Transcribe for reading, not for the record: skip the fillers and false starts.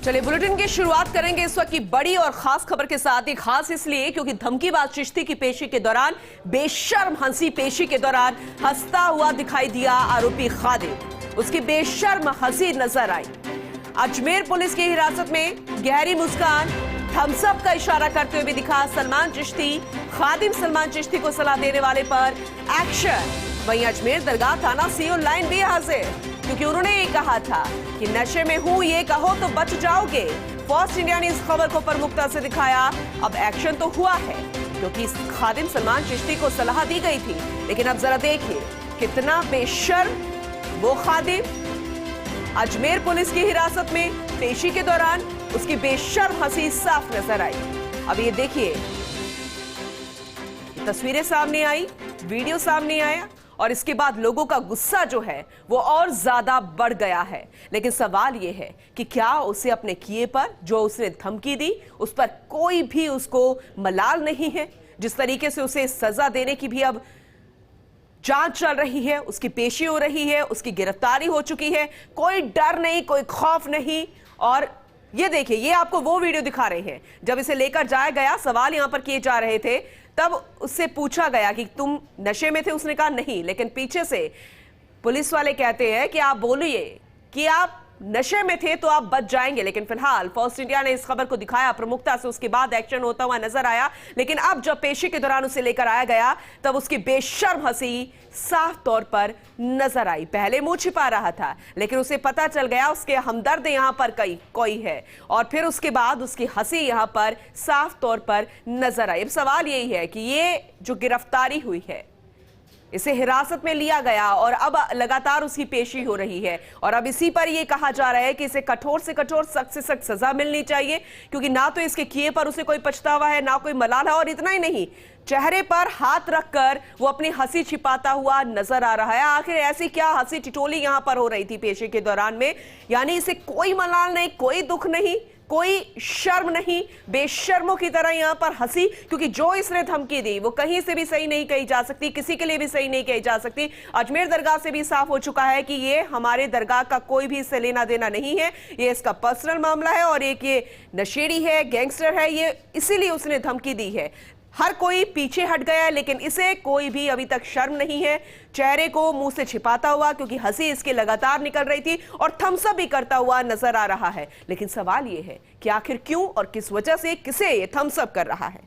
चलिए बुलेटिन की शुरुआत करेंगे इस वक्त की बड़ी और खास खबर के साथ ही। खास इसलिए क्योंकि धमकीबाज चिश्ती की पेशी के दौरान बेशर्म हंसी, पेशी के दौरान हंसता हुआ दिखाई दिया आरोपी खादिम। उसकी बेशर्म हंसी नजर आई। अजमेर पुलिस की हिरासत में गहरी मुस्कान, थम्स अप का इशारा करते हुए भी दिखा सलमान चिश्ती। खादिम सलमान चिश्ती को सलाह देने वाले पर एक्शन। वहीं अजमेर दरगाह थाना सीओ लाइन भी हाजिर, क्योंकि उन्होंने ये कहा था कि नशे में हूं ये कहो तो बच जाओगे। फर्स्ट इंडिया ने इस खबर को प्रमुखता से दिखाया। अब एक्शन तो हुआ है, क्योंकि खादिम सलमान चिश्ती को सलाह दी गई थी, लेकिन अब जरा देखिए कितना बेशर्म वो खादिम। अजमेर पुलिस की हिरासत में पेशी के दौरान उसकी बेशर्म हंसी साफ नजर आई। अब ये देखिए, तस्वीरें सामने आई, वीडियो सामने आया और इसके बाद लोगों का गुस्सा जो है वो और ज्यादा बढ़ गया है। लेकिन सवाल ये है कि क्या उसे अपने किए पर, जो उसने धमकी दी, उस पर कोई भी उसको मलाल नहीं है? जिस तरीके से उसे सजा देने की भी अब जांच चल रही है, उसकी पेशी हो रही है, उसकी गिरफ्तारी हो चुकी है, कोई डर नहीं, कोई खौफ नहीं। और ये देखिए, ये आपको वो वीडियो दिखा रहे हैं जब इसे लेकर जाया गया, सवाल यहां पर किए जा रहे थे, तब उससे पूछा गया कि तुम नशे में थे, उसने कहा नहीं, लेकिन पीछे से पुलिस वाले कहते हैं कि आप बोलिए कि आप नशे में थे तो आप बच जाएंगे। लेकिन फिलहाल फर्स्ट इंडिया ने इस खबर को दिखाया प्रमुखता से, उसके बाद एक्शन होता हुआ नजर आया। लेकिन अब जब पेशी के दौरान उसे लेकर आया गया, तब उसकी बेशर्म हंसी साफ तौर पर नजर आई। पहले मुंह छिपा रहा था, लेकिन उसे पता चल गया उसके हमदर्द यहां पर कोई है, और फिर उसके बाद उसकी हंसी यहां पर साफ तौर पर नजर आई। अब सवाल यही है कि ये जो गिरफ्तारी हुई है, इसे हिरासत में लिया गया और अब लगातार उसकी पेशी हो रही है, और अब इसी पर यह कहा जा रहा है कि इसे कठोर से कठोर, सख्त से सख्त सजा मिलनी चाहिए, क्योंकि ना तो इसके किए पर उसे कोई पछतावा है, ना कोई मलाल है। और इतना ही नहीं, चेहरे पर हाथ रखकर वो अपनी हंसी छिपाता हुआ नजर आ रहा है। आखिर ऐसी क्या हंसी टिटोली यहां पर हो रही थी पेशी के दौरान में? यानी इसे कोई मलाल नहीं, कोई दुख नहीं, कोई शर्म नहीं, बेशर्मों की तरह यहां पर हंसी, क्योंकि जो इसने धमकी दी वो कहीं से भी सही नहीं कही जा सकती, किसी के लिए भी सही नहीं कही जा सकती। अजमेर दरगाह से भी साफ हो चुका है कि ये हमारे दरगाह का कोई भी इससे लेना देना नहीं है, ये इसका पर्सनल मामला है, और एक ये नशेड़ी है, गैंगस्टर है, ये इसीलिए उसने धमकी दी है। हर कोई पीछे हट गया है, लेकिन इसे कोई भी अभी तक शर्म नहीं है, चेहरे को मुंह से छिपाता हुआ, क्योंकि हंसी इसकी लगातार निकल रही थी, और थम्स अप भी करता हुआ नजर आ रहा है। लेकिन सवाल यह है कि आखिर क्यों और किस वजह से, किसे ये थम्स अप कर रहा है?